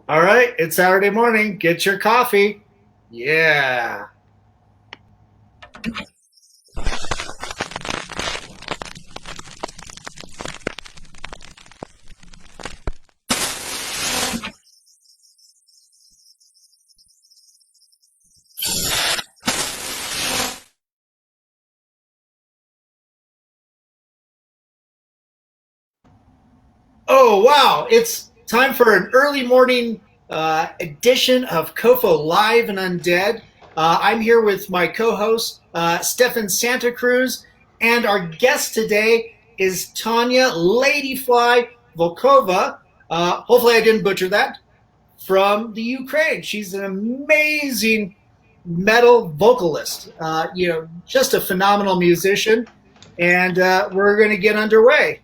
All right, it's Saturday morning. Get your coffee. Yeah. Oh, wow. It's time for an early morning edition of COFOH Live and Undead. I'm here with my co host, Stefan Santa Cruz, and our guest today is Tanya Ladyfly Volkova. Hopefully, I didn't butcher that. From the Ukraine. She's an amazing metal vocalist, just a phenomenal musician. And we're going to get underway.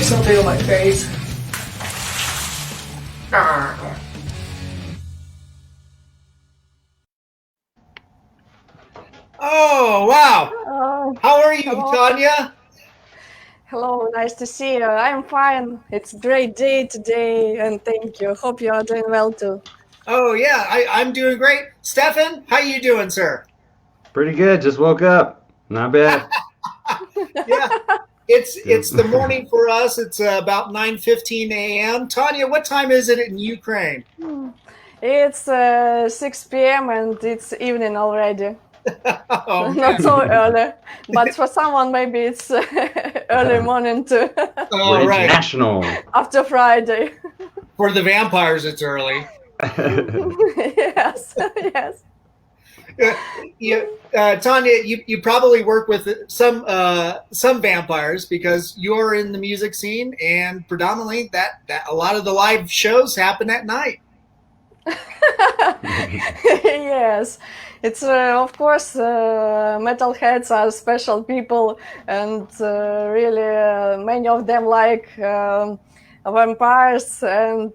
Something on my face. Oh, wow. How are you, hello. Tanya? Hello, nice to see you. I'm fine. It's a great day today, and thank you. Hope you are doing well too. Oh, yeah, I'm doing great. Stefan, how you doing, sir? Pretty good. Just woke up. Not bad. Yeah. It's the morning for us. It's about 9:15 a.m. Tanya, what time is it in Ukraine? It's 6 p.m. and it's evening already. Oh, not so early, but for someone maybe it's early morning too. Oh, right. International. After Friday. For the vampires, it's early. Yes, yes. Tanya, you probably work with some vampires because you're in the music scene, and predominantly that a lot of the live shows happen at night. Yes, it's of course metalheads are special people, and really many of them like vampires and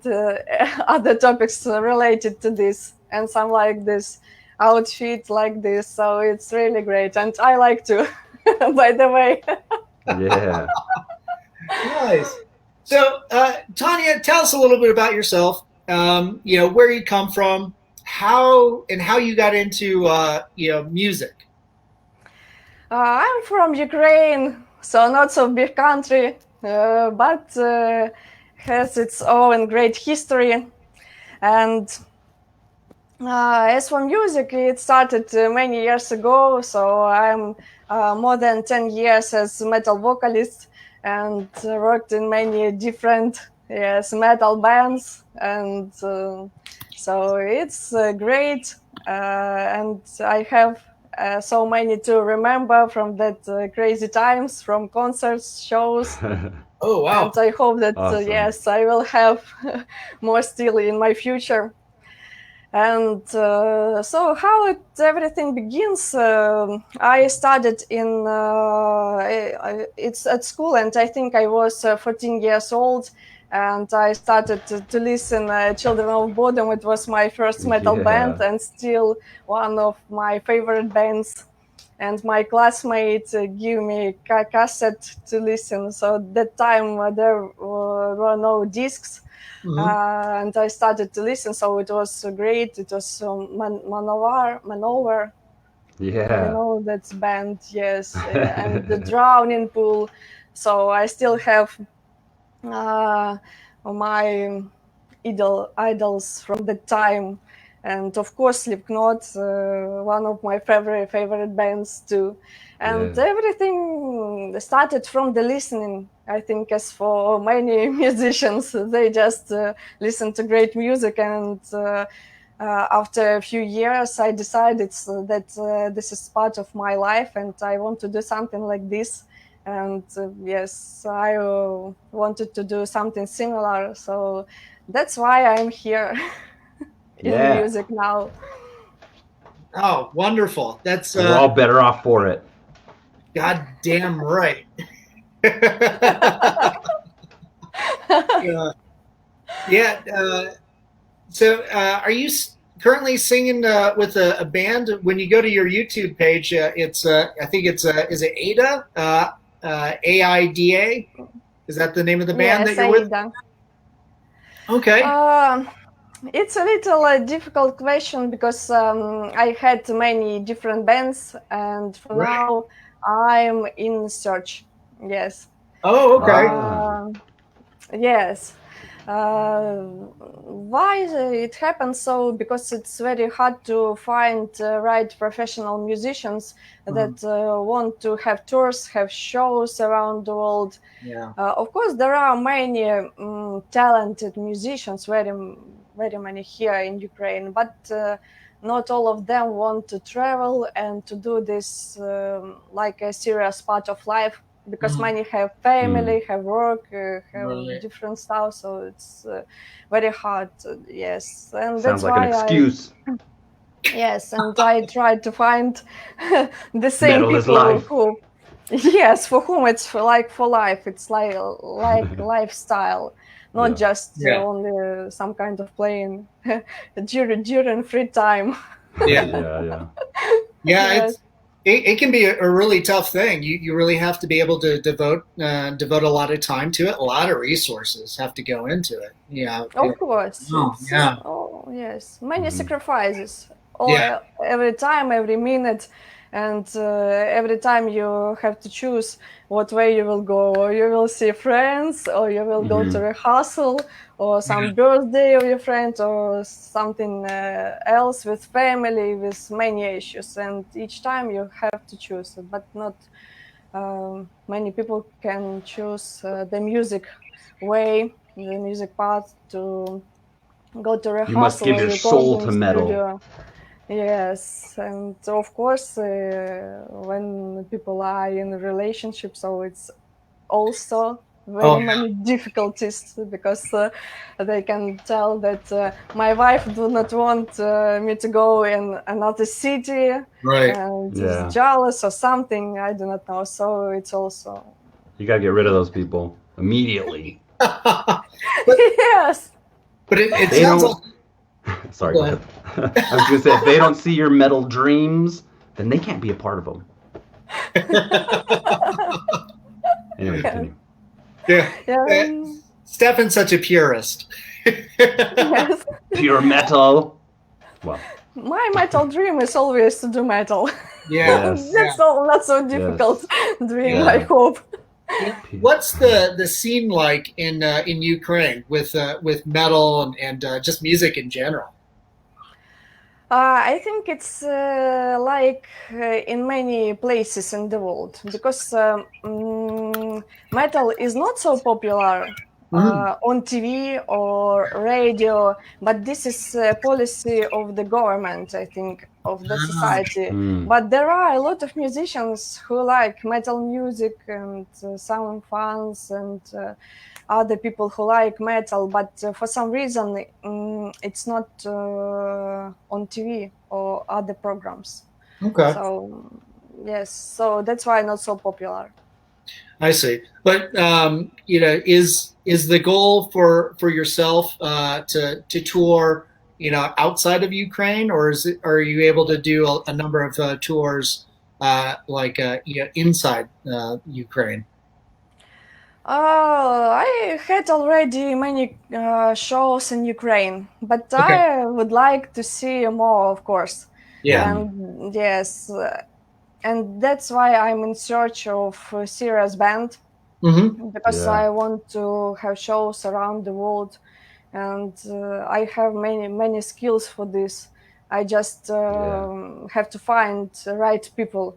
other topics related to this, and some like this outfit like this, so it's really great, and I like to by the way. Yeah. Nice. So Tanya, tell us a little bit about yourself. Where you come from, how you got into music. I'm from Ukraine, so not so big country, but has its own great history. And as for music, it started many years ago, so I'm more than 10 years as metal vocalist and worked in many different metal bands, and so it's great, and I have so many to remember from that crazy times, from concerts, shows. Oh, wow. And I hope that, awesome. yes, I will have more still in my future. And so how everything begins, I started in, it's at school, and I think I was 14 years old, and I started to listen Children of Bodom. It was my first metal band, and still one of my favorite bands. And my classmate gave me a cassette to listen. So at that time there were no discs. Mm-hmm. And I started to listen, so it was great. It was Manowar. Yeah. You know that band, yes. And the Drowning Pool. So I still have my idols from that time. And of course, Slipknot, one of my favorite bands too. And everything started from the listening. I think, as for many musicians, they just listen to great music. And after a few years, I decided that this is part of my life, and I want to do something like this. And yes, I wanted to do something similar, so that's why I'm here in Yeah. music now. Oh, wonderful. That's We're all better off for it. goddamn right. Yeah. So, are you currently singing with a band? When you go to your YouTube page, it's I think it's is it Ada? AIDA? Is that the name of the band that Yes, you're with? Aida. Okay. It's a little difficult question because I had many different bands, and for Right. now I'm in search. Yes. Oh, okay. Yes. Why it happens so? Because it's very hard to find right professional musicians that want to have tours, have shows around the world. Yeah. Of course, there are many talented musicians, very many here in Ukraine, but not all of them want to travel and to do this like a serious part of life, because many have family, have work, have Right. different stuff, so it's very hard. Yes, and Sounds that's like why an excuse. yes, and I tried to find the same Metal is people life. who, yes, for whom it's for life. It's like lifestyle, not just Yeah. only some kind of playing during free time. Yeah. Yeah. Yeah. Yes. It can be a really tough thing. You really have to be able to devote a lot of time to it. A lot of resources have to go into it. Yeah. Of course, Oh, it's yeah. oh yes, many sacrifices. Yeah. Every time, every minute, and every time you have to choose what way you will go. Or you will see friends, or you will go to rehearsal, or some birthday of your friend, or something else with family, with many issues. And each time you have to choose, but not many people can choose the music way, the music part, to go to You must rehearsal give or your soul recording to metal. studio. Yes, and of course, when people are in a relationship, so it's also Oh, very many difficulties, because they can tell that my wife do not want me to go in another city, right. and Yeah. is jealous or something. I do not know. So it's also You gotta get rid of those people immediately. but yes. it They sounds like. don't. Sorry, Go go ahead. I was gonna say, if they don't see your metal dreams, then they can't be a part of them. Anyway, continue. Yeah. Stefan's such a purist. Yes. Pure metal. Well, My metal dream is always to do metal. Yeah. Yes. That's all not so difficult dream, Yeah. I hope. What's the scene like in Ukraine with metal and just music in general? I think it's like in many places in the world, because metal is not so popular on TV or radio, but this is a policy of the government, I think, of the society. But there are a lot of musicians who like metal music, and some fans and other people who like metal, but for some reason it's not on TV or other programs. Okay. So yes, so that's why not so popular. I see. But is the goal for yourself to tour, outside of Ukraine, or are you able to do a number of tours inside Ukraine? I had already many shows in Ukraine, but I would like to see more, of course. Yeah. And yes, and that's why I'm in search of a serious band, because I want to have shows around the world, and I have many skills for this. I just have to find the right people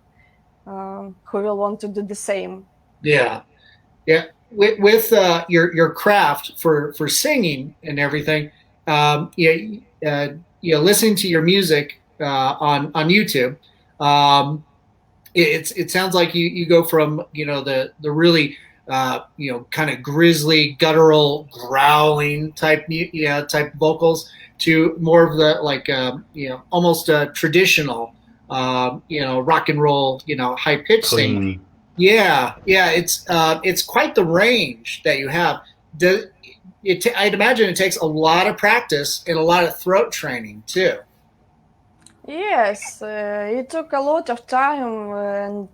who will want to do the same. Yeah. Yeah. With your craft for singing and everything, listening to your music on YouTube. it sounds like you go from the really kind of grisly, guttural, growling type type vocals to more of the like almost traditional rock and roll high pitch thing. Clean. Yeah, it's quite the range that you have. I'd imagine it takes a lot of practice and a lot of throat training too. Yes, it took a lot of time, and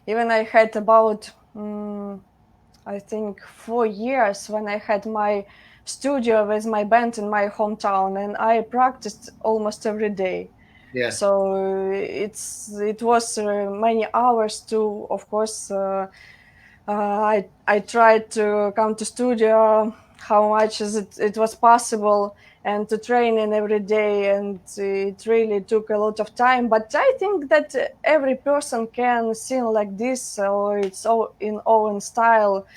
even I had about, I think, 4 years when I had my studio with my band in my hometown, and I practiced almost every day. Yeah. So it was many hours too. Of course, I tried to come to studio how much as it was possible and to train in every day, and it really took a lot of time. But I think that every person can sing like this, or it's all in own style.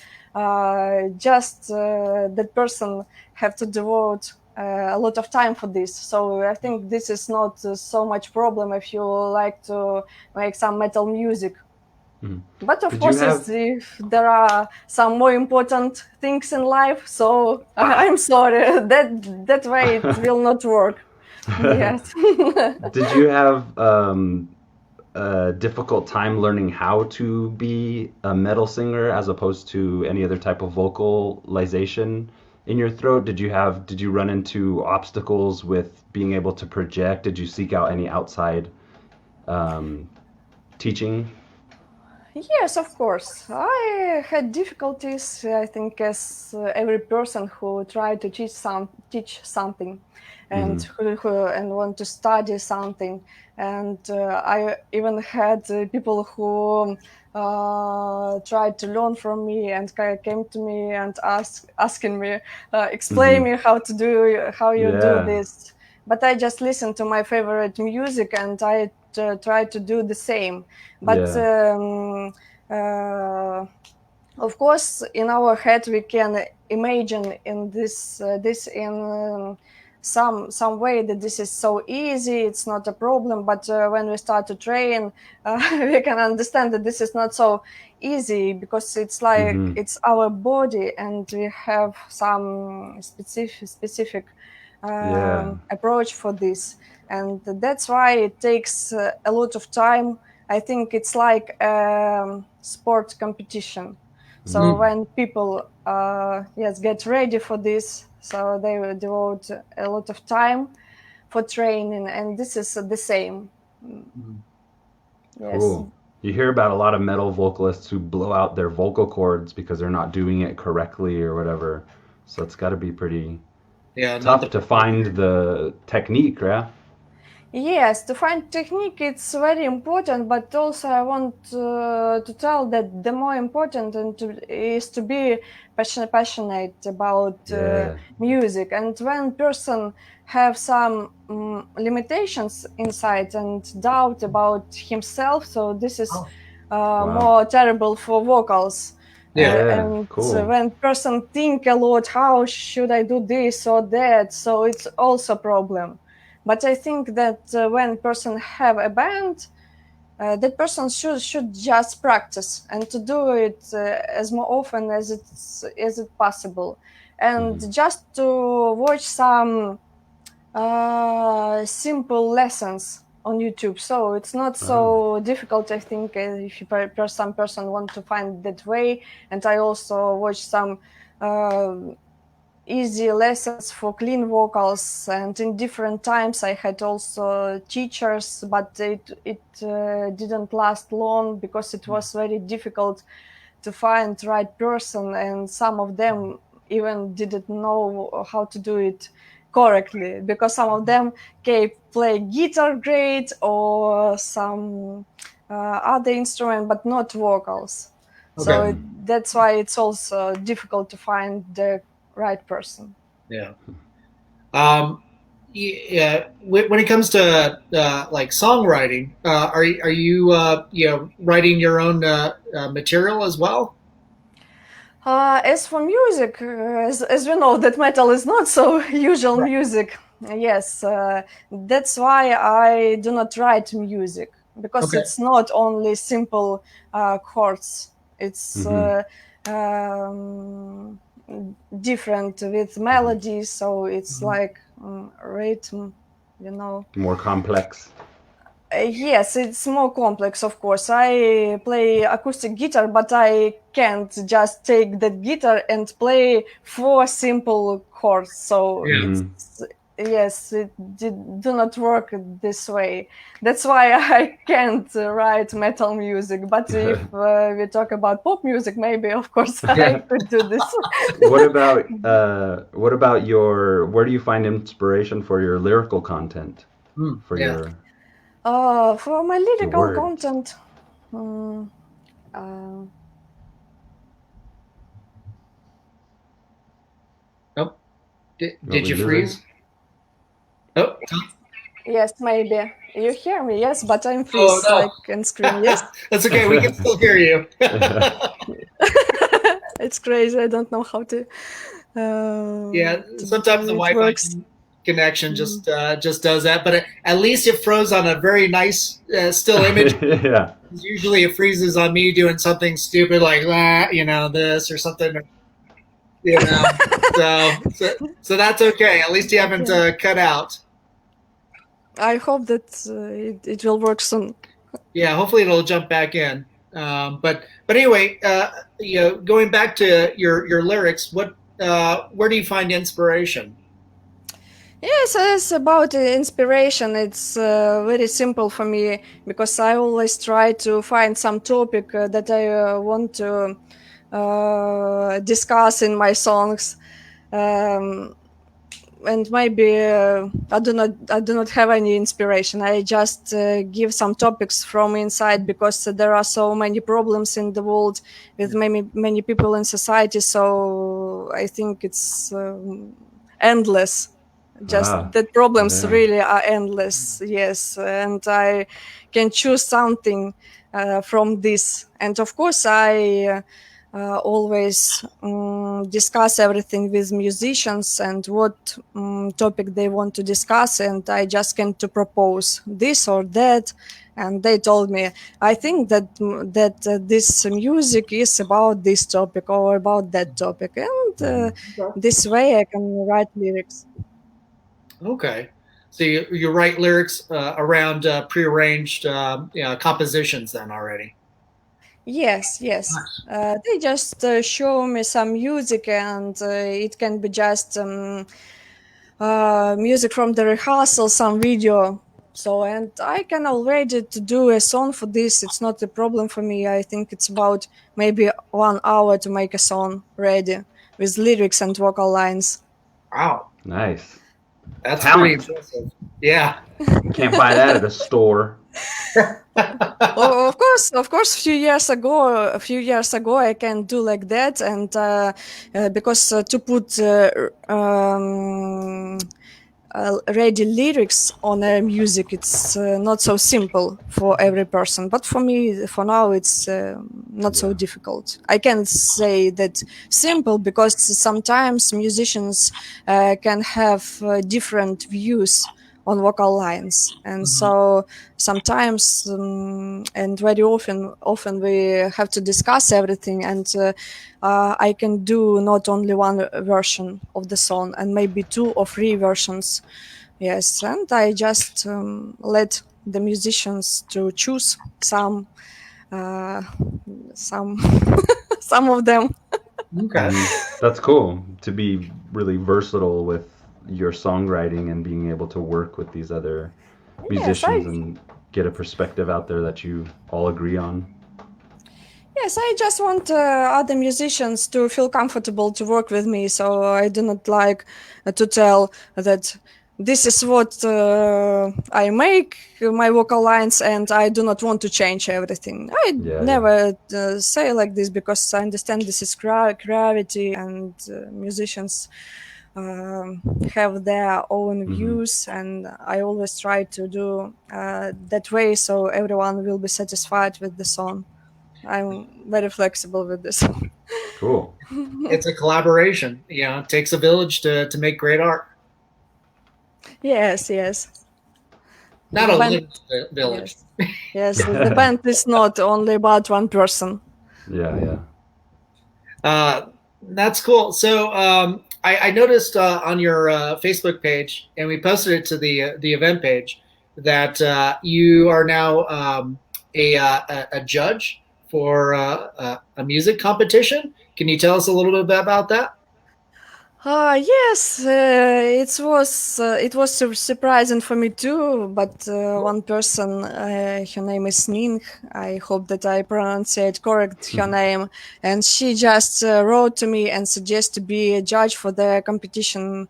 Just that person have to devote a lot of time for this. So I think this is not so much problem if you like to make some metal music. But of course, if there are some more important things in life, so I'm sorry, that way it will not work. Yes. Did you have a difficult time learning how to be a metal singer as opposed to any other type of vocalization in your throat? Did you run into obstacles with being able to project? Did you seek out any outside teaching? Yes, of course. I had difficulties, I think, as every person who tried to teach something, and who want to study something. And I even had people who tried to learn from me and came to me and asking me, explain me how you do this. But I just listened to my favorite music, and I try to do the same. But of course, in our head, we can imagine in this in some way that this is so easy, it's not a problem. But when we start to train, we can understand that this is not so easy, because it's like it's our body, and we have some specific approach for this, and that's why it takes a lot of time. I think it's like a sport competition. So when people get ready for this, so they will devote a lot of time for training, and this is the same. Yes. Cool. You hear about a lot of metal vocalists who blow out their vocal cords because they're not doing it correctly or whatever. So it's got to be pretty tough to find the technique, right? Yes, to find technique, it's very important, but also I want to tell that the more important is to be passionate about music. And when person have some limitations inside and doubt about himself, so this is more terrible for vocals. And cool. When person think a lot, how should I do this or that, so it's also a problem. But I think that when person have a band, that person should just practice and to do it as more often as it possible, and just to watch some simple lessons on YouTube. So it's not so difficult, I think, if some person want to find that way. And I also watch some easy lessons for clean vocals, and in different times I had also teachers, but it didn't last long, because it was very difficult to find the right person, and some of them even didn't know how to do it correctly, because some of them can play guitar great or some other instrument, but not vocals. So that's why it's also difficult to find the right person. Yeah. When it comes to like songwriting, are you writing your own material as well? As for music, as we know that metal is not so usual music. Yes, that's why I do not write music. because Okay. it's not only simple chords. It's different with melodies, so it's like rhythm, you know. More complex. Yes, it's more complex, of course. I play acoustic guitar, but I can't just take that guitar and play 4 simple chords. So Yeah. it's, yes, do not work this way. That's why I can't write metal music. But if we talk about pop music, maybe, of course, I could do this. What about your, where do you find inspiration for your lyrical content? For Yeah. your For my lyrical words? content, Nope. Oh, Did we you lose freeze? Oh. yes, maybe. You hear me, yes, but I'm Oh freeze. I no. can scream, yes. That's okay. We can still hear you. It's crazy. I don't know how to. Yeah. Sometimes the It Wi-Fi works. connection just does that, but at least it froze on a very nice still image. Yeah. Usually it freezes on me doing something stupid like this or something, you know. So that's okay. At least you haven't cut out. I hope that it will work soon. Yeah, hopefully it'll jump back in. But anyway, going back to your lyrics, where do you find inspiration? Yes, it's about inspiration. It's very simple for me because I always try to find some topic that I want to discuss in my songs. And maybe I do not have any inspiration. I just give some topics from inside because there are so many problems in the world with many people in society. So I think it's endless. Just that problems Yeah. really are endless. Yes, and I can choose something from this. And of course, I always discuss everything with musicians and what topic they want to discuss, and I just can to propose this or that, and they told me I think that this music is about this topic or about that topic, and this way I can write lyrics. Okay. So you write lyrics around prearranged compositions then already. Yes, yes. They just show me some music, and it can be just music from the rehearsal, some video. So, and I can already to do a song for this. It's not a problem for me. I think it's about maybe 1 hour to make a song ready with lyrics and vocal lines. Wow, Nice. that's pretty Talent. impressive. Yeah. Can't buy that at a store. Oh, of course. A few years ago, I can do like that, and because to put ready lyrics on music, it's not so simple for every person. But for me, for now, it's not so difficult. I can say that simple because sometimes musicians can have different views on vocal lines, and so sometimes and very often we have to discuss everything, and I can do not only one version of the song and maybe 2 or 3 versions. Yes, and I just let the musicians to choose uh, some some of them. Okay. That's cool to be really versatile with your songwriting and being able to work with these other Yes, musicians and get a perspective out there that you all agree on. Yes, I just want other musicians to feel comfortable to work with me, so I do not like to tell that this is what I make my vocal lines, and I do not want to change everything. I never say like this because I understand this is gravity, and musicians have their own views, and I always try to do that way so everyone will be satisfied with the song. I'm very flexible with this. Cool. It's a collaboration. It takes a village to make great art. Yes, yes. not The a band, limited village. yes, yes. The band is not only about one person. Yeah. That's cool. So I noticed on your Facebook page, and we posted it to the event page, that you are now a judge for a music competition. Can you tell us a little bit about that? Yes, it was surprising for me too. But one person, her name is Ning. I hope that I pronounce it correct. Her name, and she just wrote to me and suggested to be a judge for the competitions.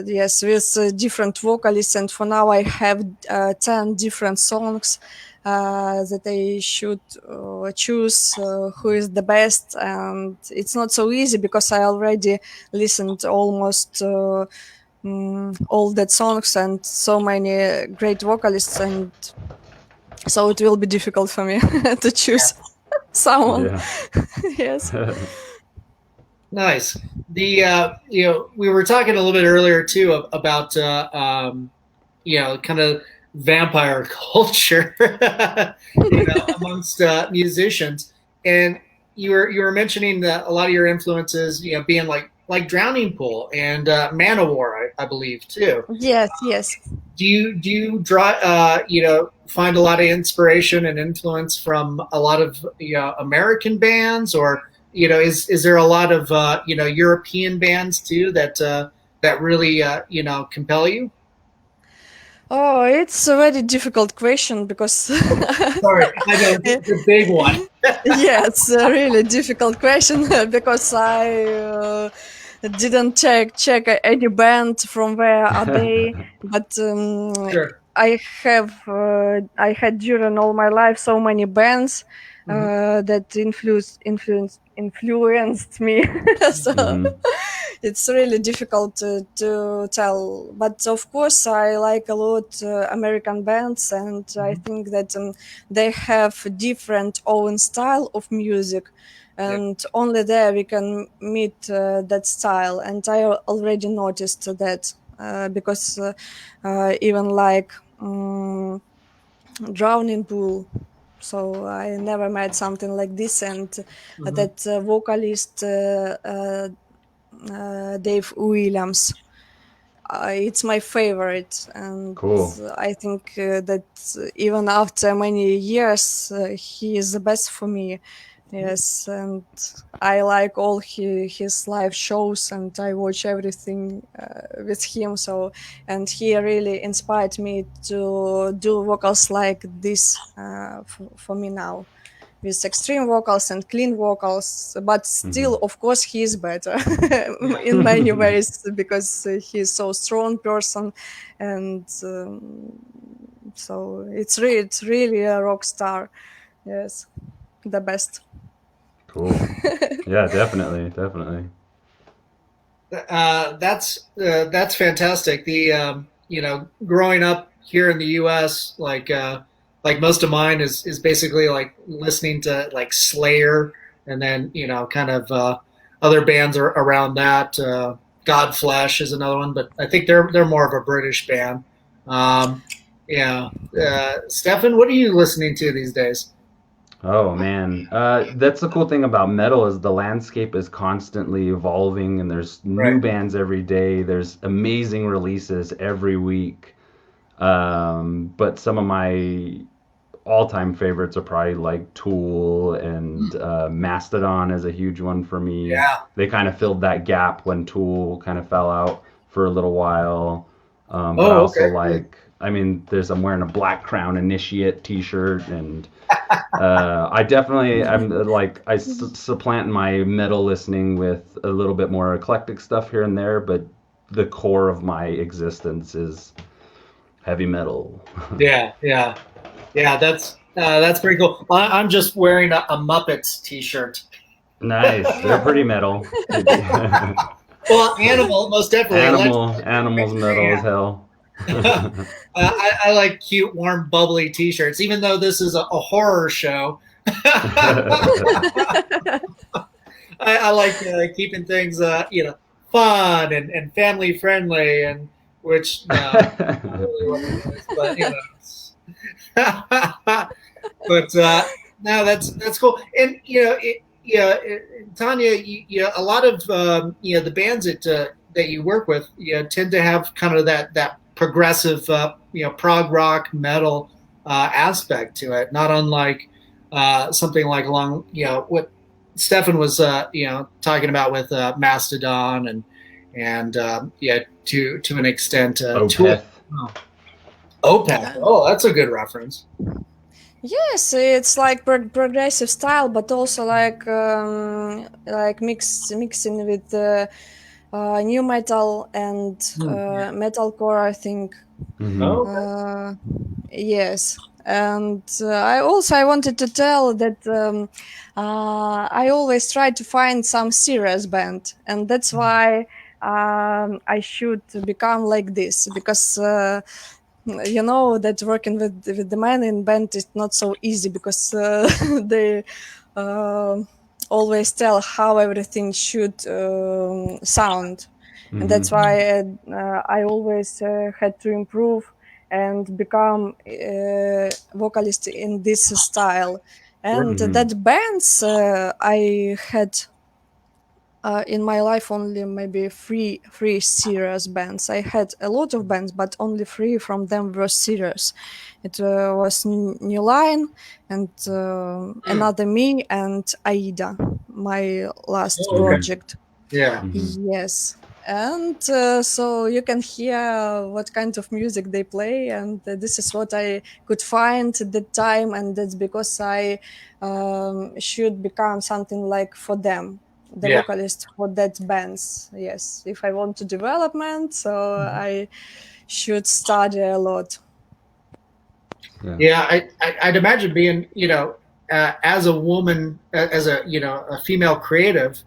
Yes, with different vocalists, and for now I have 10 different songs that I should choose who is the best, and it's not so easy because I already listened almost all that songs and so many great vocalists, and so it will be difficult for me to choose someone. Yeah. Yes. Nice. We were talking a little bit earlier too about kind of vampire culture, amongst musicians, and you were mentioning that a lot of your influences, being like Drowning Pool and Manowar, I believe too. Yes. Do you draw find a lot of inspiration and influence from a lot of American bands, or is there a lot of European bands too that really compel you? Oh, it's a very difficult question because Sorry, I know it's a big one. yeah, it's a really difficult question because I didn't check any band from where are they, but Sure. I had during all my life so many bands that influenced me. So it's really difficult to tell. But of course, I like a lot American bands, and I think that they have different own style of music, and only there we can meet that style. And I already noticed that because even like Drowning Pool. So I never met something like this, and that vocalist Dave Williams. It's my favorite, and Cool. I think that even after many years, he is the best for me. Yes, and I like all his live shows, and I watch everything with him. So, and he really inspired me to do vocals like this for me now, with extreme vocals and clean vocals, but still, of course, he is better in many ways because he's so strong person, and so it's really a rock star. Yes, the best. Cool. Yeah, definitely. That's fantastic. Growing up here in the U.S., like most of mine is basically like listening to like Slayer, and then kind of other bands are around that. Godflesh is another one, but I think they're more of a British band. Yeah, Stefan, what are you listening to these days? Oh man, that's the cool thing about metal is the landscape is constantly evolving, and there's new Right. bands every day. There's amazing releases every week. But some of my all-time favorites are probably like Tool and Mastodon is a huge one for me. Yeah. They kind of filled that gap when Tool kind of fell out for a little while. But I Oh, also okay. like, I mean, I'm wearing a Black Crown Initiate t-shirt, and I'm like, supplant my metal listening with a little bit more eclectic stuff here and there, but the core of my existence is heavy metal. Yeah. That's pretty cool. I'm just wearing a Muppets T-shirt. Nice. They're pretty metal. Well, Animal, most definitely. Animals metal as hell. I like cute, warm, bubbly T-shirts, even though this is a horror show. I like keeping things, fun and family friendly, and which not really what it is, but but no, that's cool. And Tanya, a lot of the bands that you work with, tend to have kind of that progressive, prog rock metal aspect to it. Not unlike something like along, what Stefan was, talking about with Mastodon and to an extent, Opeth. Opeth. Oh, that's a good reference. Yes, it's like progressive style, but also like mixing with new metal and metalcore, I think. Mm-hmm. Okay. Yes, and I wanted to tell that I always try to find some serious band, and that's why I should become like this, because you know that working with the men in band is not so easy, because they always tell how everything should sound, and that's why I always had to improve and become vocalist in this style. And that bands I had in my life only maybe three serious bands. I had a lot of bands, but only three from them were serious. It was New Line and Another Me and Aida, my last project. Yeah. Yes. And so you can hear what kind of music they play, and this is what I could find at the time, and that's because I should become something like for them, the vocalist for that bands. Yes, if I want to development, so I should study a lot. Yeah, I'd imagine being, as a woman, as a female creative,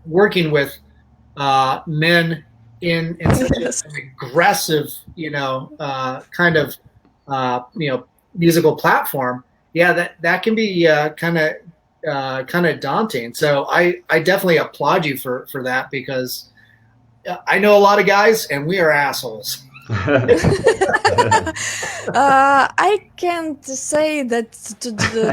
working with men in such an aggressive, kind of, musical platform. Yeah, that can be kind of daunting. So I definitely applaud you for that, because I know a lot of guys and we are assholes. I can't say that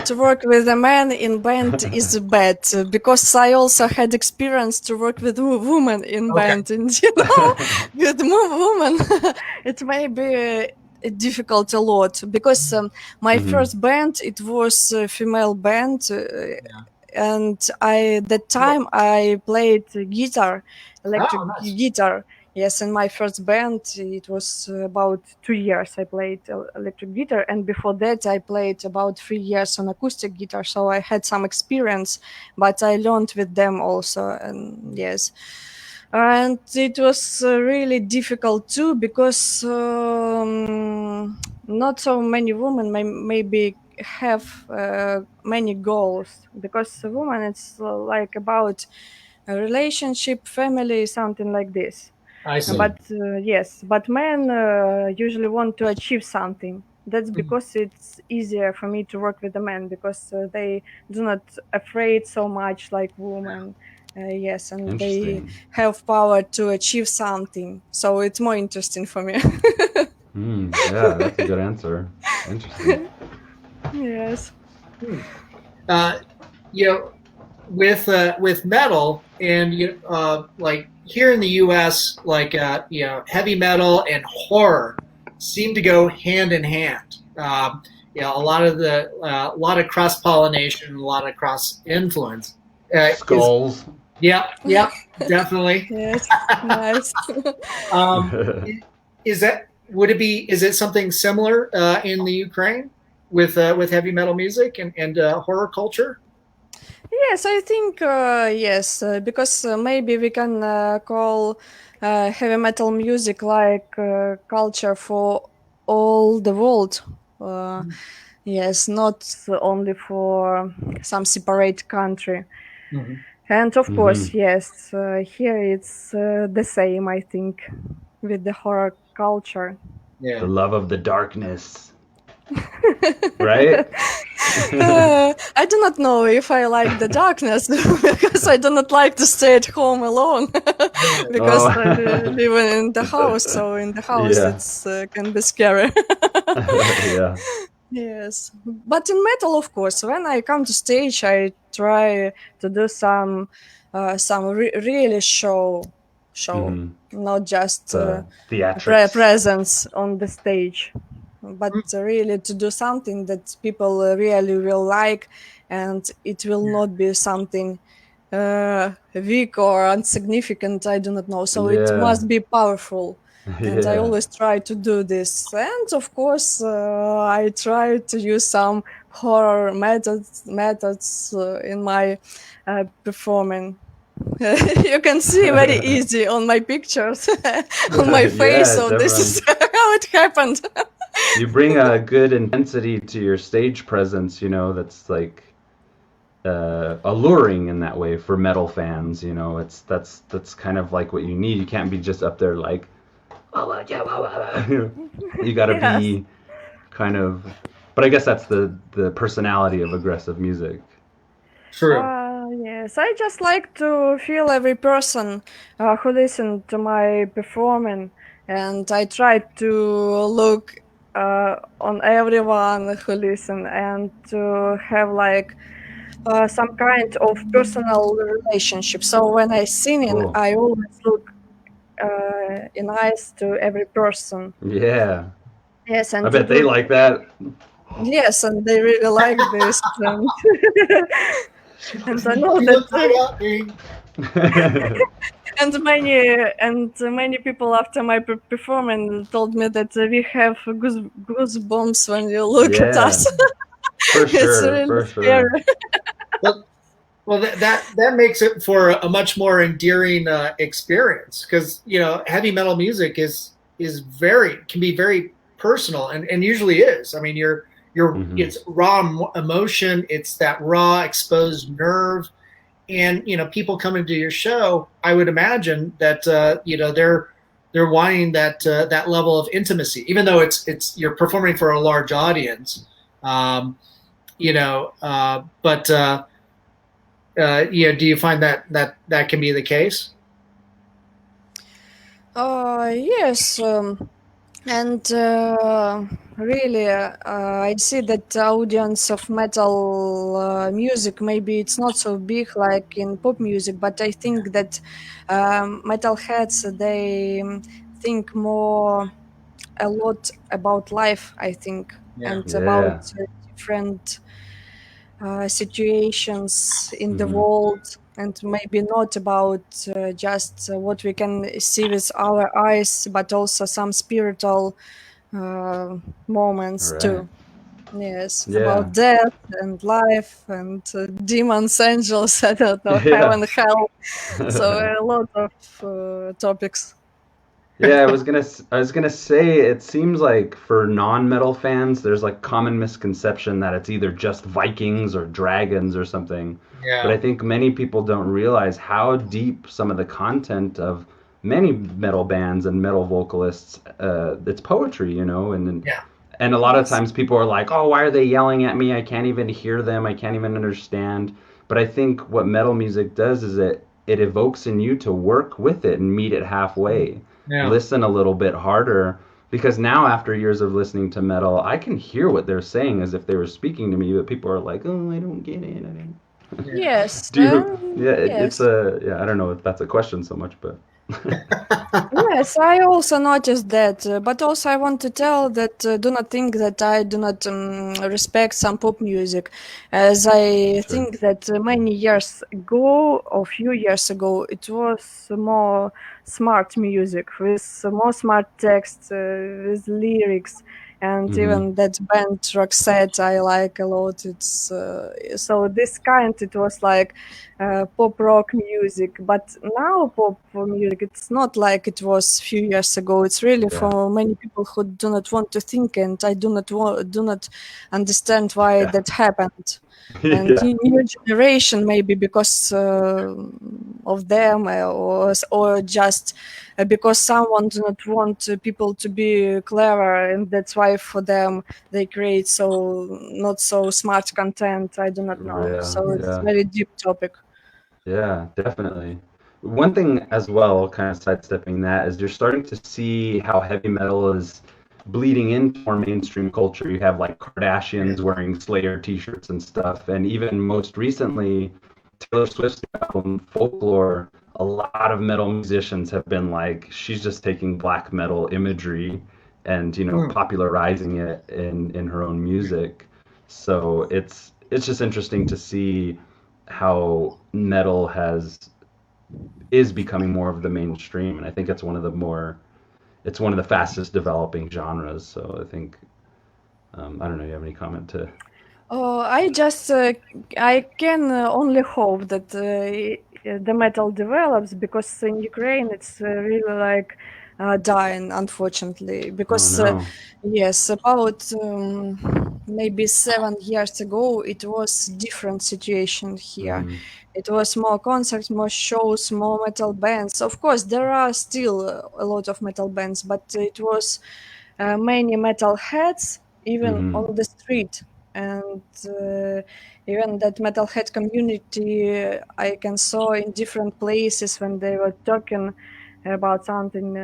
to work with a man in band is bad, because I also had experience to work with women in band, and with women it may be difficult a lot, because my first band, it was a female band, and that time I played guitar, electric guitar. Yes, in my first band, it was about 2 years I played electric guitar, and before that I played about 3 years on acoustic guitar, so I had some experience, but I learned with them also, and yes. And it was really difficult too, because not so many women maybe have many goals, because a woman, it's like about a relationship, family, something like this. I see. But yes, but men usually want to achieve something. That's because it's easier for me to work with the men, because they do not afraid so much like women. Yes, and they have power to achieve something. So it's more interesting for me. Yeah, that's a good answer. Interesting. Yes. With metal, and like here in the U.S., like heavy metal and horror seem to go hand in hand. A lot of cross pollination, a lot of cross influence. Skulls. Yep, definitely. Yes, nice. Is it something similar in the Ukraine with heavy metal music and horror culture? Yes, I think yes, because maybe we can call heavy metal music like culture for all the world. Yes, not only for some separate country. And of course, yes, here it's the same, I think, with the horror culture. Yeah. The love of the darkness. Right? I do not know if I like the darkness because I do not like to stay at home alone because I live in the house. So in the house, Yeah. it's can be scary. Yeah. Yes, but in metal, of course, when I come to stage, I try to do some really show, Mhm. not just The theatrics. presence on the stage, but really to do something that people really will like, and it will not be something weak or insignificant. I do not know. So it Yeah. must be powerful. And I Yeah. always try to do this. And of course, I try to use some horror methods in my performing. You can see very easy on my pictures on my face. Yeah, So this definitely. is how it happened. You bring a good intensity to your stage presence, that's like alluring in that way for metal fans, that's kind of like what you need. You can't be just up there like you got to Yes. be kind of, but I guess that's the personality of aggressive music. True. Yes, I just like to feel every person who listen to my performing, and I try to look on everyone who listen and to have like some kind of personal relationship. So when I sing, Cool. I always look in eyes to every person. Yeah. Yes, I and bet they like that. yes, and they really like this. And I know You that look right at me. and many people after my performance told me that we have goosebumps when you look at Yeah, us. for It's sure, really for sure. scary. Well, well, that makes it for a much more endearing experience because heavy metal music is very can be very personal and usually is. I mean, Hmm. it's raw emotion, it's that raw exposed nerve, and people coming to your show. I would imagine that they're wanting that level of intimacy, even though it's you're performing for a large audience. Um, but do you find that can be the case? Yes, and really, I see that the audience of metal music maybe it's not so big like in pop music, but I think that metalheads they think more a lot about life, I think, Yeah. and about Yeah. different situations in the Hmm. world, and maybe not about just what we can see with our eyes, but also some spiritual uh, All moments right. too. Yes, Yeah. about death and life and demons, angels, I don't know, Yeah. heaven, hell. So a lot of topics. Yeah, I was gonna say it seems like for non-metal fans, there's like common misconception that it's either just Vikings or dragons or something. But Yeah. I think many people don't realize how deep some of the content of many metal bands and metal vocalists, it's poetry, Yeah. and a lot of Yes. times people are like, "Oh, why are they yelling at me? I can't even hear them. I can't even understand." But I think what metal music does is it evokes in you to work with it and meet it halfway. Yeah. Listen a little bit harder because now after years of listening to metal, I can hear what they're saying as if they were speaking to me, but people are like, "Oh, I don't get it." I don't... Yeah. Yes. Do you? Yeah, it's Yes. a yeah. I don't know if that's a question so much, but Yes, I also noticed that, but also I want to tell that do not think that I do not respect some pop music, as I sure. think that many years ago, or few years ago, it was more smart music with more smart text, with lyrics, and Hmm. even that band Roxette I like a lot. It's so this kind it was like pop rock music, but now pop music it's not like it was few years ago. It's really Yeah. for many people who do not want to think, and I do not understand why Yeah. that happened. and new generation, maybe because of them, or just because someone do not want people to be clever, and that's why for them they create not so smart content. I do not know. So it's very deep topic. Yeah, definitely. One thing as well, kind of sidestepping that, is you're starting to see how heavy metal is bleeding into more mainstream culture. You have like Kardashians wearing Slayer t-shirts and stuff, and even most recently, Taylor Swift's album Folklore, a lot of metal musicians have been like, she's just taking black metal imagery and, you know, popularizing it in her own music. So it's just interesting to see how metal is becoming more of the mainstream, and I think it's one of the fastest developing genres. So I think I don't know. You have any comment to? Oh, I can only hope that the metal develops, because in Ukraine it's really like dying, unfortunately. Because yes, about maybe 7 years ago, it was different situation here. It was more concerts, more shows, more metal bands. Of course, there are still a lot of metal bands, but it was many metal heads even on the street. And even that metalhead community I can saw in different places when they were talking about something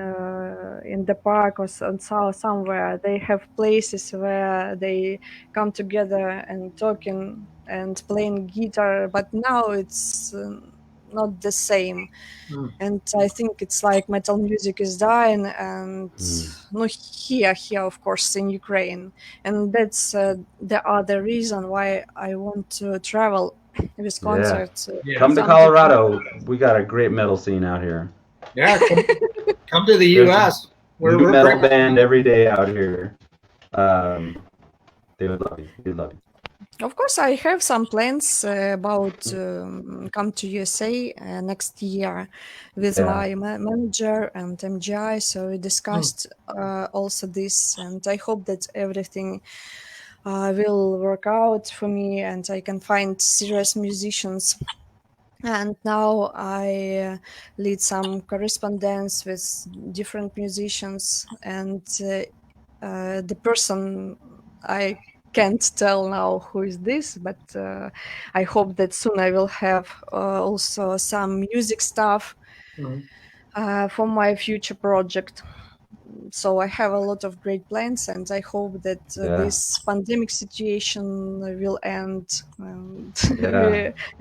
in the park or somewhere. They have places where they come together and talking and playing guitar, but now it's not the same. And I think it's like metal music is dying, and no, here of course in Ukraine, and that's the other reason why I want to travel with concerts. Come to Colorado. We got a great metal scene out here. Yeah, come to the U.S. We're metal band every day out here. They would love you. They'd love you. Of course, I have some plans about come to USA next year with my manager and MGI. So we discussed also this, and I hope that everything will work out for me, and I can find serious musicians. And now I lead some correspondence with different musicians, and the person I can't tell now who is this, but I hope that soon I will have also some music stuff for my future project. So I have a lot of great plans, and I hope that this pandemic situation will end. And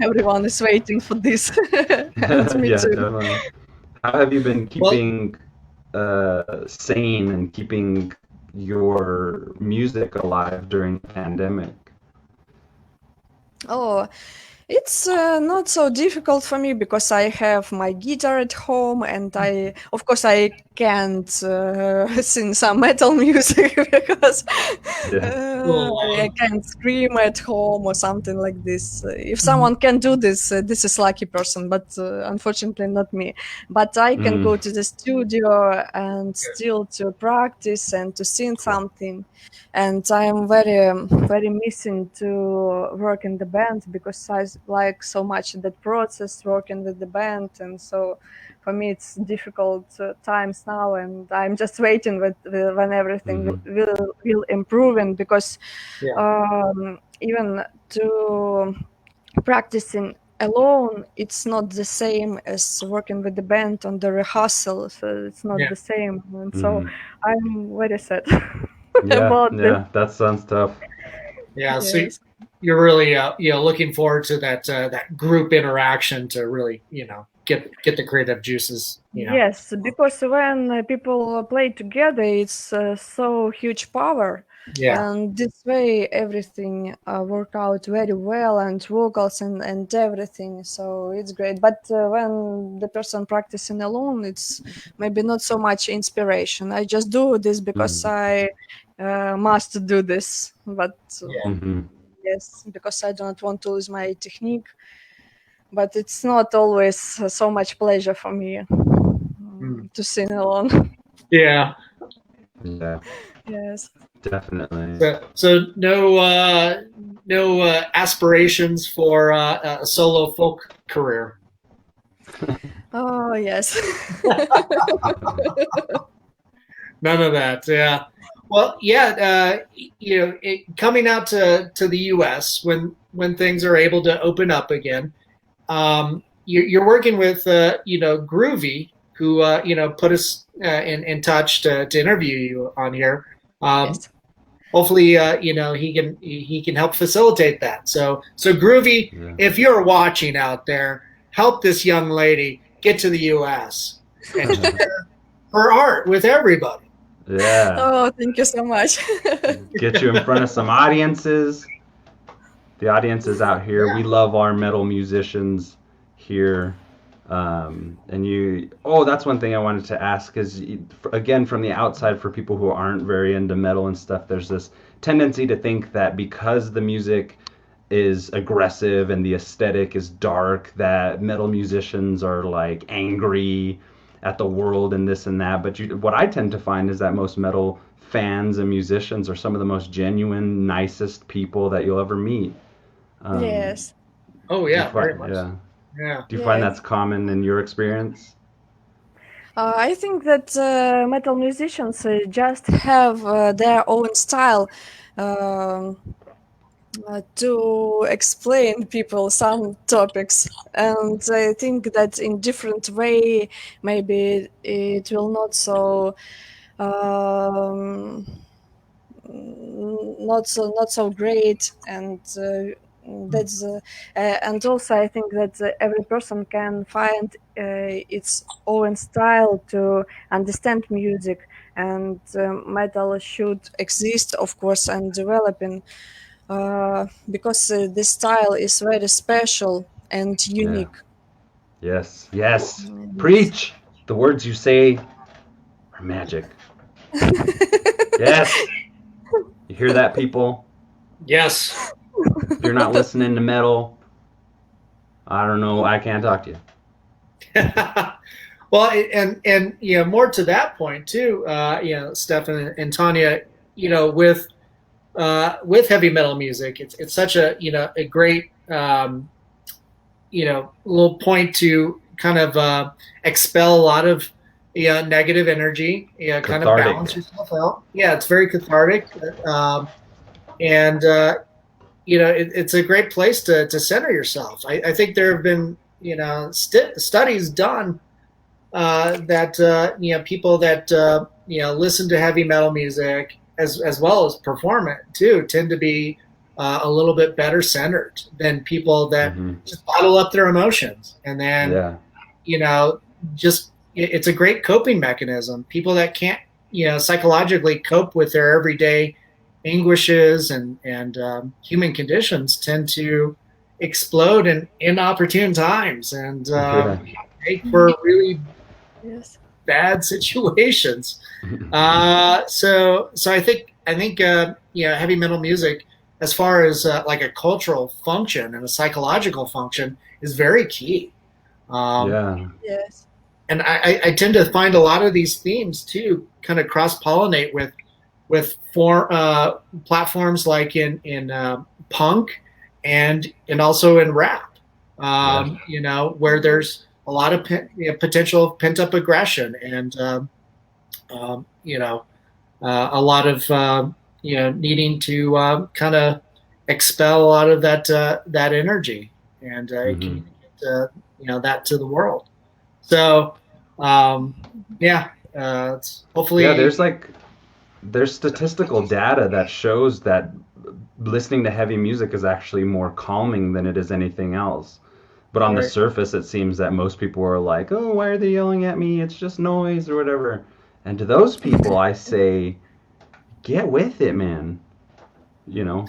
everyone is waiting for this. And me too. Definitely. How have you been keeping sane and keeping your music alive during the pandemic? Oh, it's not so difficult for me because I have my guitar at home, and of course, I can't sing some metal music because I can't scream at home or something like this. If someone can do this, this is lucky person, but unfortunately not me. But I can go to the studio and still to practice and to sing something. And I am very missing to work in the band because I like so much that process working with the band, and so for me it's difficult times now, and I'm just waiting when everything will improve. And because even to practicing alone, it's not the same as working with the band on the rehearsal, so it's not the same, and so I'm very sad. That sounds tough. Yeah, so you're really looking forward to that group interaction to really get the creative juices. Yes, because when people play together, it's so huge power. And this way everything work out very well, and vocals and everything, so it's great. But when the person practicing alone, it's maybe not so much inspiration. I just do this because I must do this, but yes, because I don't want to lose my technique. But it's not always so much pleasure for me to sing alone. Yeah. Yes. Definitely. So no aspirations for a solo folk career? Oh, yes. None of that. Yeah. Well, yeah. Coming out to the U.S. when things are able to open up again, you're working with Groovy, who put us in touch to interview you on here. Yes. Hopefully, he can help facilitate that. So Groovy, Yeah. if you're watching out there, help this young lady get to the U.S. and share her art with everybody. Yeah. Oh, thank you so much. Get you in front of some audiences. The audiences out here, we love our metal musicians here. That's one thing I wanted to ask is, again, from the outside, for people who aren't very into metal and stuff, there's this tendency to think that because the music is aggressive and the aesthetic is dark, that metal musicians are like angry at the world and this and that. But what I tend to find is that most metal fans and musicians are some of the most genuine, nicest people that you'll ever meet. Yes. Oh yeah, very much. Yeah. Do you find that's common in your experience? I think that metal musicians just have their own style to explain people some topics, and I think that in different way maybe it will not so not so great, and that's and also I think that every person can find its own style to understand music, and metal should exist, of course, and developing because this style is very special and unique. Yeah. Yes. Preach! The words you say are magic. Yes. You hear that, people? Yes. If you're not listening to metal, I don't know. I can't talk to you. Well, and more to that point too. Stefan and Tanya, with heavy metal music, it's such a great little point to kind of expel a lot of negative energy. Kind of balance yourself out. Yeah, it's very cathartic, and it's a great place to center yourself. I think there have been studies done that people that listen to heavy metal music as well as perform it too tend to be a little bit better centered than people that just bottle up their emotions, and then it's a great coping mechanism. People that can't psychologically cope with their everyday anguishes and human conditions tend to explode in inopportune times and make for really bad situations. So I think heavy metal music, as far as like a cultural function and a psychological function, is very key. Yes. And I tend to find a lot of these themes too kind of cross-pollinate with platforms like in punk and also in rap, where there's a lot of potential pent-up aggression and a lot of needing to kind of expel a lot of that energy and communicate that to the world. So hopefully there's statistical data that shows that listening to heavy music is actually more calming than it is anything else. But on the surface, it seems that most people are like, oh, why are they yelling at me? It's just noise or whatever. And to those people, I say, get with it, man. Join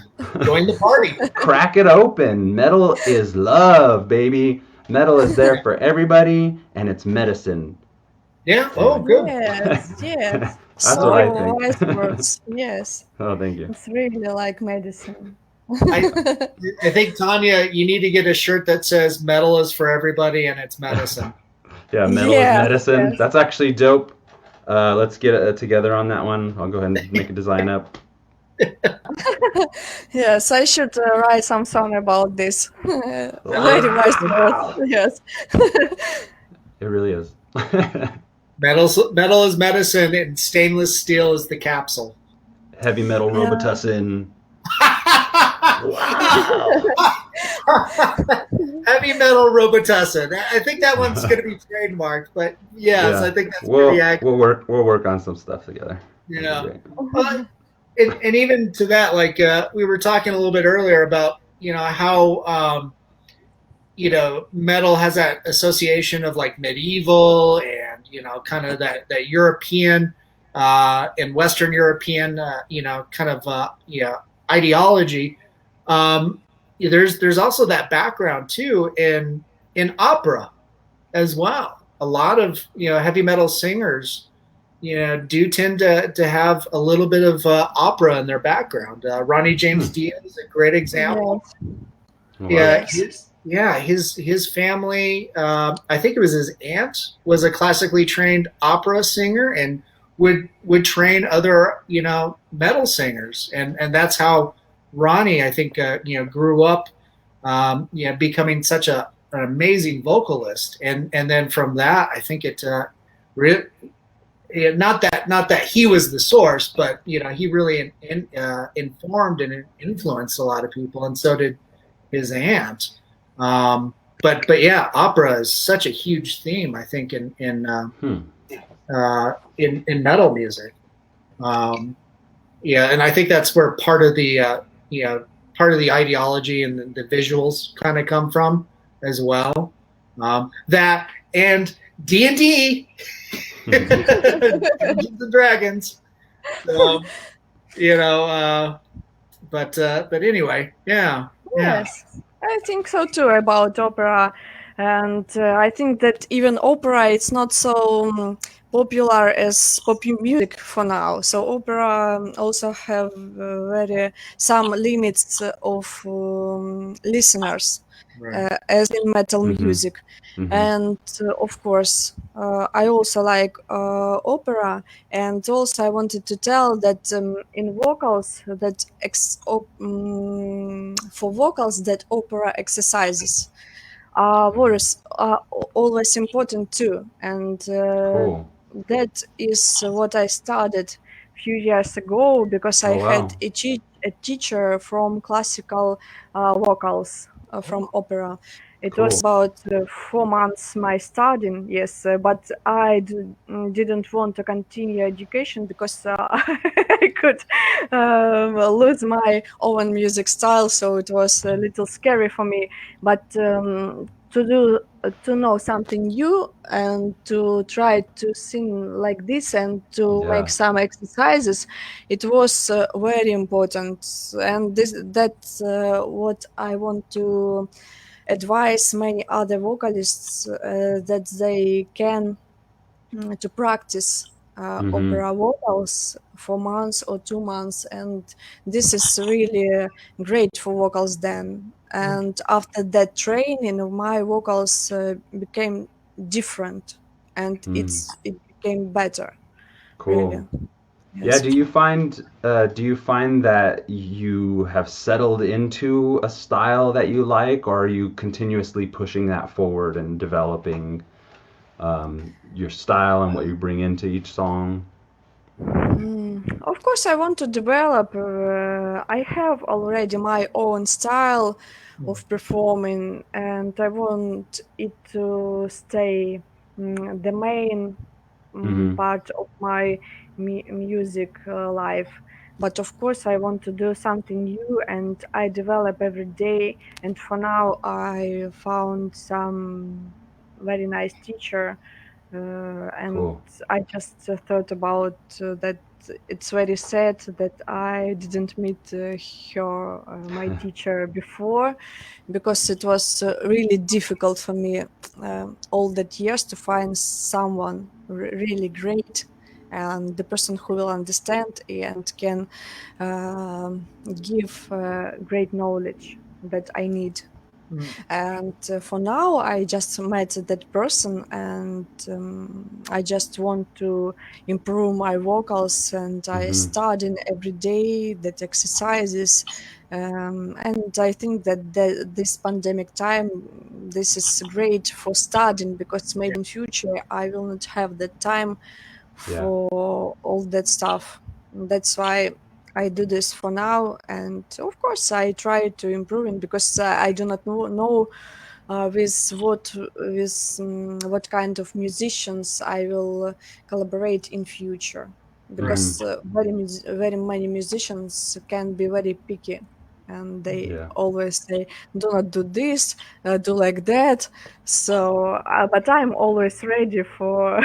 the party. Crack it open. Metal is love, baby. Metal is there for everybody, and it's medicine. Yeah. Oh, good. Yes. That's what I think. Wise words. Yes. Oh, thank you. It's really like medicine. I think, Tanya, you need to get a shirt that says metal is for everybody and it's medicine. Yeah, metal is medicine. Yes. That's actually dope. Let's get together on that one. I'll go ahead and make a design up. Yes, I should write some song about this. Very wise words. Wow. Yes. It really is. Metal is medicine, and stainless steel is the capsule. Heavy metal Yeah. Robitussin. Wow. Heavy metal Robitussin. I think that one's going to be trademarked, but yes, I think that's pretty accurate. We'll work on some stuff together. Yeah. And even to that, like we were talking a little bit earlier about, how metal has that association of like medieval and kind of that European and Western European kind of ideology. There's also that background too in opera as well. A lot of heavy metal singers do tend to have a little bit of opera in their background. Ronnie James Dio is a great example. His family, I think it was his aunt, was a classically trained opera singer and would train other metal singers, and that's how Ronnie, I think, grew up, becoming such an amazing vocalist, and then from that, I think it not that he was the source, but he really informed and influenced a lot of people, and so did his aunt. But yeah, opera is such a huge theme, I think, in metal music. And I think that's where part of the ideology and the visuals kind of come from as well. That and D&D. Dungeons and Dragons. So, but anyway, yeah. Yes, I think so too about opera, and I think that even opera it's not so popular as pop music for now. So opera also have very some limits of listeners. Right. As in metal music. And of course, I also like opera, and also I wanted to tell that in vocals that for vocals that opera exercises are always important too, and Cool. that is what I started a few years ago because I had a teacher from classical vocals from opera. It was about 4 months my studying, yes, but I didn't want to continue education because I could lose my own music style, so it was a little scary for me. But to know something new and to try to sing like this and to make some exercises, it was very important, and that's what I want to advise many other vocalists that they can to practice opera vocals for months or 2 months, and this is really great for vocals then. And after that training, my vocals became different, and it became better. Cool. Really. Yeah, Yes. do you find that you have settled into a style that you like, or are you continuously pushing that forward and developing your style and what you bring into each song? Of course, I want to develop. I have already my own style of performing, and I want it to stay the main part of my music life. But of course, I want to do something new, and I develop every day. And for now, I found some very nice teacher, and Cool. I just thought about that. It's very sad that I didn't meet her, my teacher, before, because it was really difficult for me all that years to find someone really great, and the person who will understand and can give great knowledge that I need. And for now, I just met that person, and I just want to improve my vocals, and I study every day that exercises. And I think that this pandemic time, this is great for studying, because maybe in future I will not have the time Yeah. for all that stuff. That's why I do this for now, and of course I try to improve it, because I do not know what kind of musicians I will collaborate in future, because very many musicians can be very picky, and they Yeah. always say, do not do this, do like that. So but I'm always ready for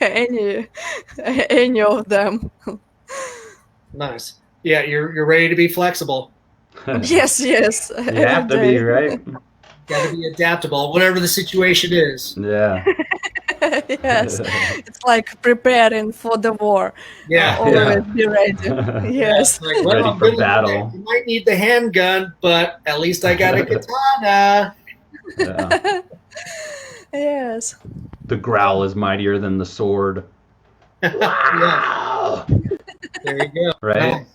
any any of them. Nice. Yeah, you're ready to be flexible. Yes, You every have to be, day. right? Got to be adaptable, whatever the situation is. Yeah. Yes, it's like preparing for the war. Yeah, Always be ready. yeah. Yes. It's like, well, Ready I'm for gonna need battle. you might need the handgun, but at least I got a katana. Yeah. Yes. The growl is mightier than the sword. Yeah, Wow. there you go. Right? Nice.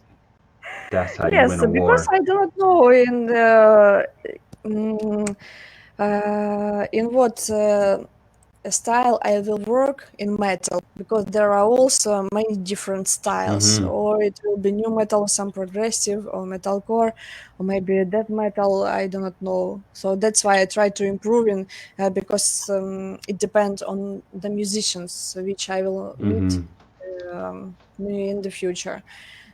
That's how you win Yes, a because war. I do not know mm, in what style I will work in metal, because there are also many different styles, or it will be new metal, some progressive, or metalcore, or maybe death metal. I do not know. So that's why I try to improve in, because it depends on the musicians which I will meet in the future.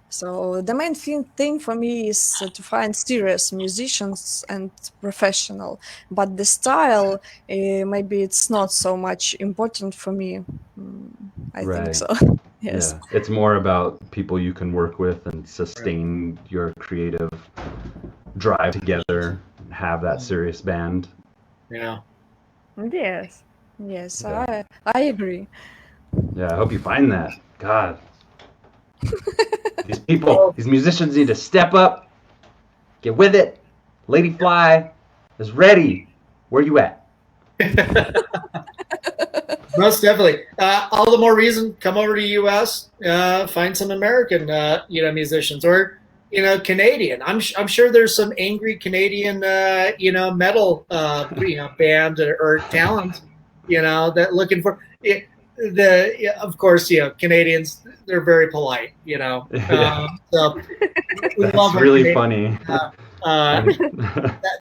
So the main thing for me is to find serious musicians and professional, but the style, maybe it's not so much important for me. I think Right. so. Yes. Yeah. It's more about people you can work with and sustain your creative drive together, have that serious band. Yeah. Yes. Yes. Yeah. I agree. Yeah, I hope you find that. God. These people, these musicians need to step up, get with it. Lady Fly is ready. Where you at? Most definitely. All the more reason, come over to U.S. Find some American, musicians, or Canadian. I'm sure there's some angry Canadian, metal, band or talent, that looking for of course, Canadians. They're very polite, Yeah. so we That's love our really Canadian. funny. Uh,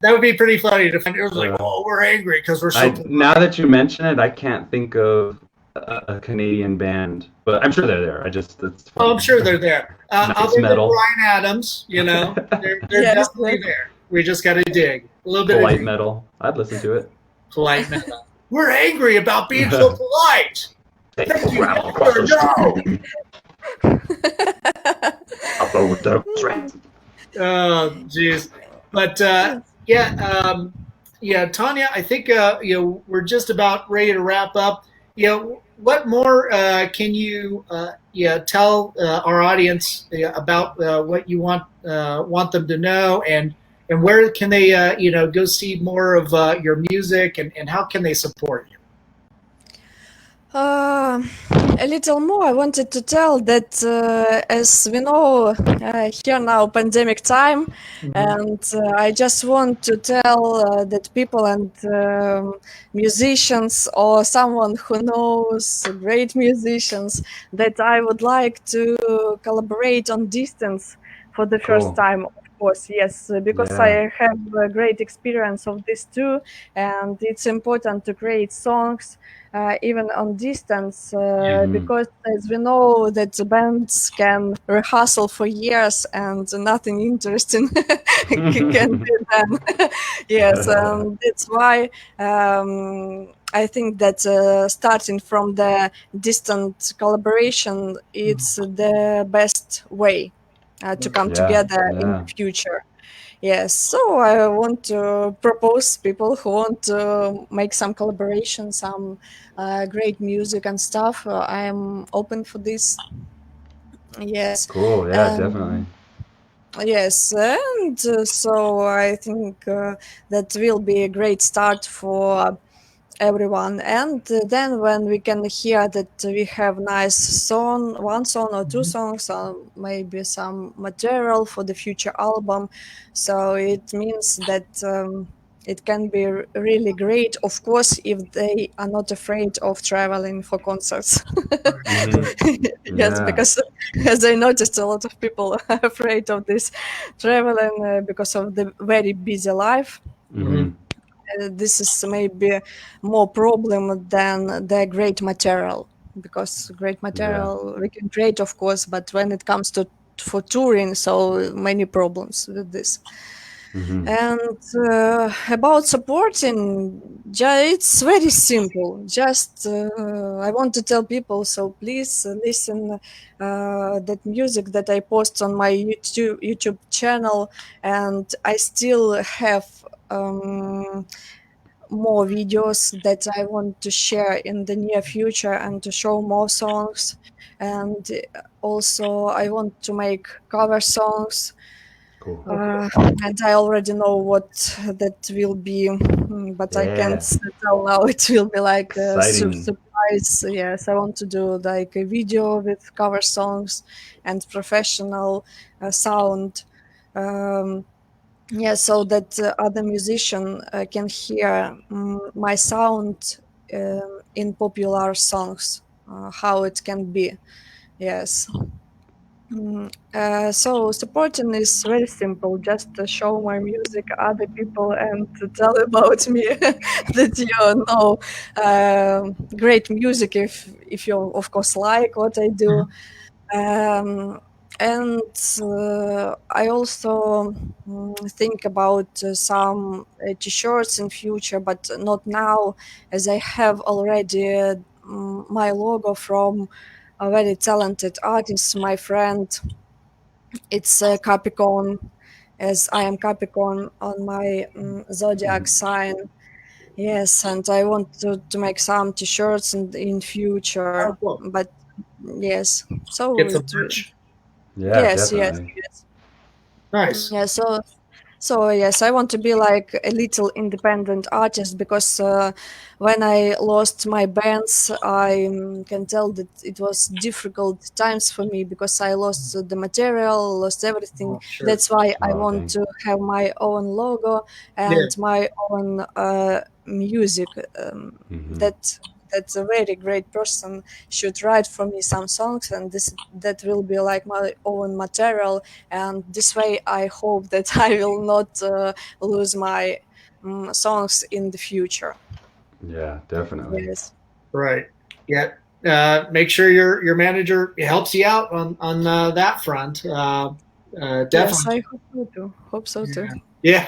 that would be pretty funny to find. It was like, oh, we're angry because we're so polite. Now that you mention it, I can't think of a Canadian band, but I'm sure they're there. It's Oh, I'm funny. sure they're there. Nice Other than metal. Brian Adams, they're Yes. definitely there. We just got to dig a little bit Polite of metal. I'd listen to it. polite metal. We're angry about being so polite. They Thank you, travel yes across or the no. street. I'll go with the threat. Oh, jeez. But Tanya, I think we're just about ready to wrap up. What more can you tell our audience about what you want them to know, and where can they go see more of your music, and how can they support you? Uh, a little more, I wanted to tell that, as we know, here now pandemic time, and I just want to tell that people and musicians, or someone who knows great musicians, that I would like to collaborate on distance for the first Cool. time. Of course, yes, because Yeah. I have a great experience of this too, and it's important to create songs even on distance, because as we know that the bands can rehearsal for years and nothing interesting can be done. Yes, that's why I think that starting from the distant collaboration, it's the best way to come Yeah. together in Yeah. the future. Yes, so I want to propose people who want to make some collaboration, some great music and stuff. I am open for this. Yes, Cool. Yeah, and definitely. Yes, and so I think that will be a great start for everyone. And then when we can hear that we have nice song, one song or two songs, or maybe some material for the future album, so it means that it can be really great, of course, if they are not afraid of traveling for concerts. Hmm. Yes, Yeah. because as I noticed, a lot of people are afraid of this traveling because of the very busy life. Hmm. This is maybe more problem than the great material, because great Yeah. material we can create, of course, but when it comes to for touring, so many problems with this. Hmm. And about supporting, it's very simple. Just I want to tell people, so please listen that music that I post on my YouTube channel, and I still have more videos that I want to share in the near future and to show more songs. And also, I want to make cover songs. Cool. Uh, and I already know what that will be, but I can't Yeah. tell now. It will be like a Exciting. surprise. Yes, I want to do like a video with cover songs and professional sound. Um, yeah, so that other musician can hear my sound in popular songs, how it can be. Yes. So supporting is very simple. Just to show my music other people and to tell about me that you know great music if you of course like what I do. Um, and I also think about some t-shirts in future, but not now, as I have already my logo from a very talented artist, my friend. It's Capricorn, as I am Capricorn on my zodiac sign. Yes, and I want to make some t-shirts in future, Oh, cool. but yes, so Get some it merch. Yeah, yes, yes, definitely. yes. Nice. Yeah, so yes, I want to be like a little independent artist because when I lost my bands, I can tell that it was difficult times for me because I lost the material, lost everything. Oh, sure. That's why I Oh, want dang. to have my own logo Yeah. and my own music. Hmm. That's a very great person should write for me some songs, and this that will be like my own material, and this way I hope that I will not lose my songs in the future. Yeah, definitely. Yes, Right. Yeah. Make sure your manager helps you out on that front. yes, Definitely. I hope so too. Hope so too. Yeah.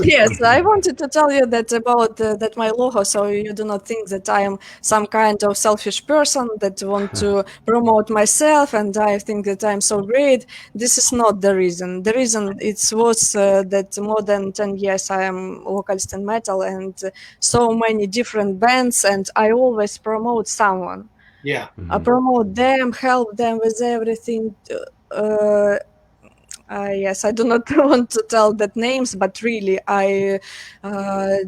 Yes, I wanted to tell you that about that my logo, so you do not think that I am some kind of selfish person that want to promote myself, and I think that I'm so great. This is not the reason. The reason it was that more than 10 years I am vocalist in metal and so many different bands, and I always promote someone. Yeah. I Hmm. promote them, help them with everything. Uh, yes, I do not want to tell that names, but really, I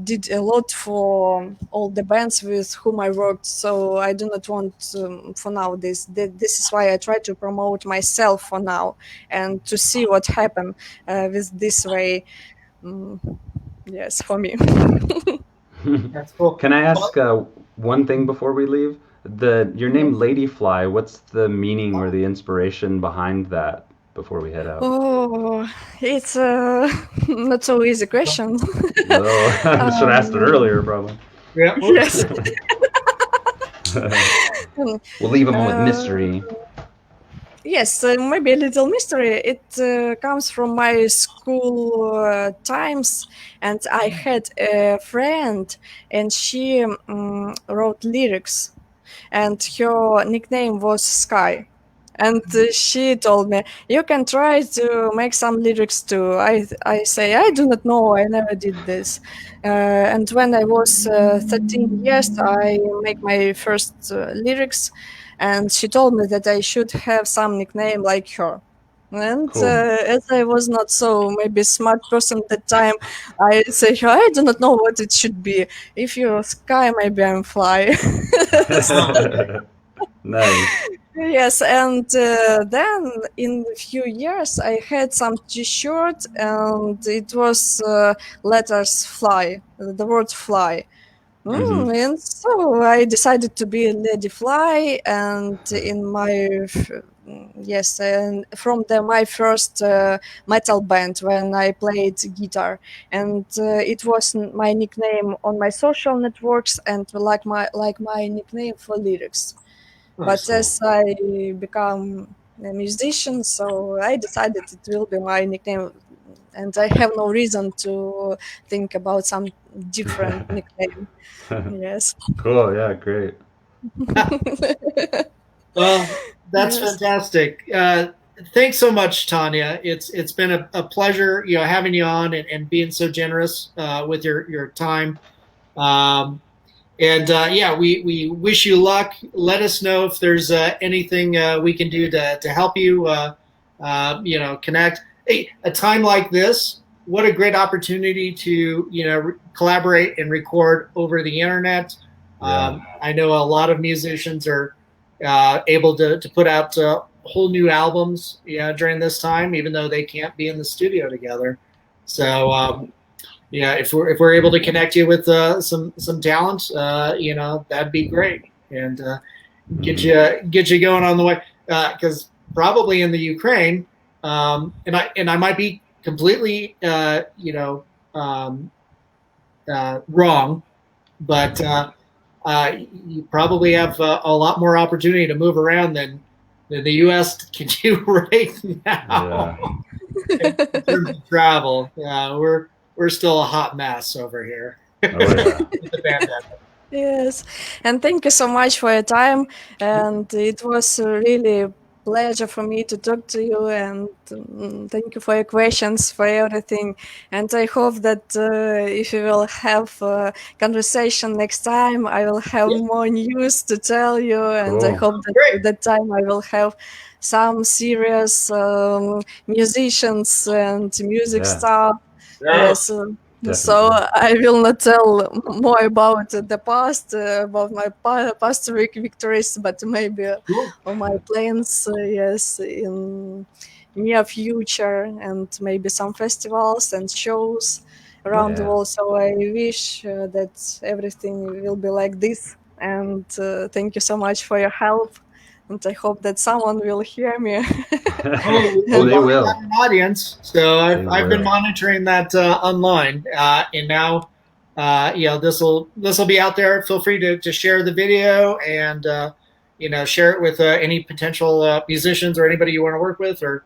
did a lot for all the bands with whom I worked. So I do not want for now this. This is why I try to promote myself for now and to see what happened with this way. Mm, yes, for me. That's cool. Can I Well, ask one thing before we leave? Your name Yes. Ladyfly, what's the meaning or the inspiration behind that before we head out? Oh, it's not so easy question. No, I should have asked it um, earlier, probably. yeah. yes. We'll leave them with Uh, mystery. Yes, maybe a little mystery. It comes from my school times, and I had a friend, and she wrote lyrics, and her nickname was Sky. And she told me, "You can try to make some lyrics too." I say, "I do not know. I never did this." And when I was 13 years, I make my first lyrics, and she told me that I should have some nickname like her. And Cool. as I was not so maybe smart person at the time, I say, I do not know what it should be. If you're sky, maybe I'm fly. Nice. Yes, and then in a few years I had some T-shirt, and it was letters fly, the word fly. Hmm. And so I decided to be a lady fly, and in my yes, and from my first metal band when I played guitar, and it was my nickname on my social networks and like my nickname for lyrics. But Nice. as I become a musician, so I decided it will be my nickname, and I have no reason to think about some different nickname. Yes. Cool. Yeah. Great. Well, that's Yes. fantastic. Thanks so much, Tanya. It's been a pleasure, having you on and being so generous with your time. Um, and yeah, we wish you luck. Let us know if there's anything we can do to help you. Connect. Hey, a time like this, what a great opportunity to collaborate and record over the internet. Yeah. I know a lot of musicians are able to put out whole new albums during this time, even though they can't be in the studio together. So yeah, if we're able to connect you with some talent, that'd be great, and get Hmm. you going on the way. Because probably in the Ukraine, and I might be completely um, wrong, but you probably have a lot more opportunity to move around than the U.S. can do right now Yeah. in terms of travel. We're still a hot mess over here Oh yeah. with the pandemic. Yes, and thank you so much for your time. And it was a really pleasure for me to talk to you. And thank you for your questions, for everything. And I hope that if we will have a conversation next time, I will have Yeah, more news to tell you. And I Cool. hope that great. at that time I will have some serious musicians and music Yeah. stuff. Yes. Yes. So Definitely. I will not tell more about the past, about my past victories, but maybe Cool. on my plans, yes, in near future, and maybe some festivals and shows around the Yeah. world. So I wish that everything will be like this. And thank you so much for your help. And I hope that someone will hear me. Oh, Oh, we've they already got will. an audience, so They I've been will. monitoring that online, and now this will be out there. Feel free to share the video and share it with any potential musicians or anybody you want to work with, or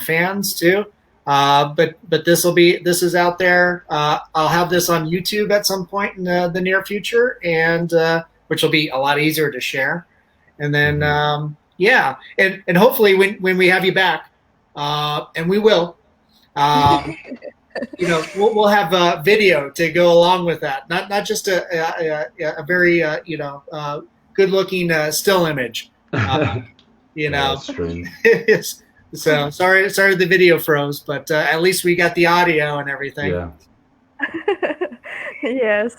fans too. But this is out there. I'll have this on YouTube at some point in the near future, and which will be a lot easier to share. And then Hmm. yeah, and hopefully when we have you back, and we will, um, we'll have a video to go along with that, not just a very good looking still image. Uh, you Yeah, know, that's strange. so sorry the video froze, but at least we got the audio and everything. Yeah. Yes,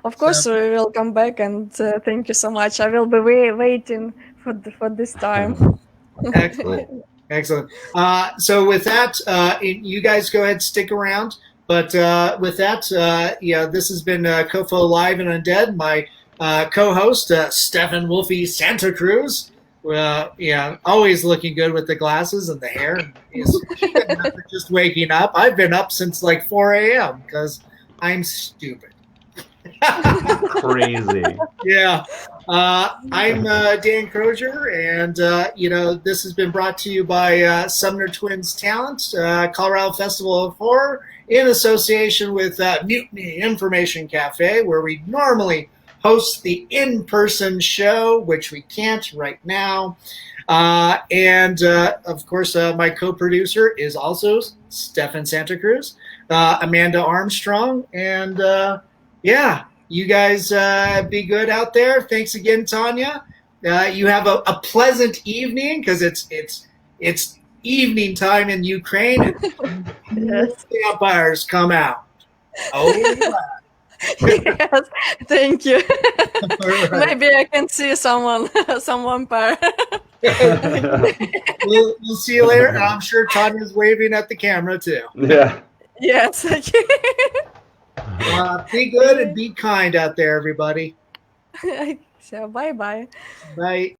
of So course we will come back, and thank you so much. I will be waiting for this time. excellent. Cool. Excellent. So with that, you guys go ahead, stick around. But with that, yeah, this has been COFOH Live and Undead. My co-host, Stefan Wolfie Santa Cruz. Yeah, always looking good with the glasses and the hair. He's never just waking up. I've been up since like 4 a.m. because I'm stupid. Crazy. Yeah. I'm Dan Crozier, and this has been brought to you by Sumner Twins Talent, Colorado Festival of Horror, in association with Mutiny Information Cafe, where we normally host the in-person show, which we can't right now. And of course, my co-producer is also Stefan Santa Cruz, Amanda Armstrong, and yeah, you guys be good out there. Thanks again, Tanya. You have a pleasant evening because it's evening time in Ukraine, and Yes. vampires come out. Oh, Yes. Thank you. all right. Maybe I can see someone, some vampire. We'll see you later. I'm sure Tanya's waving at the camera too. Yeah. Yes. Be good and be kind out there, everybody. So bye bye. Bye.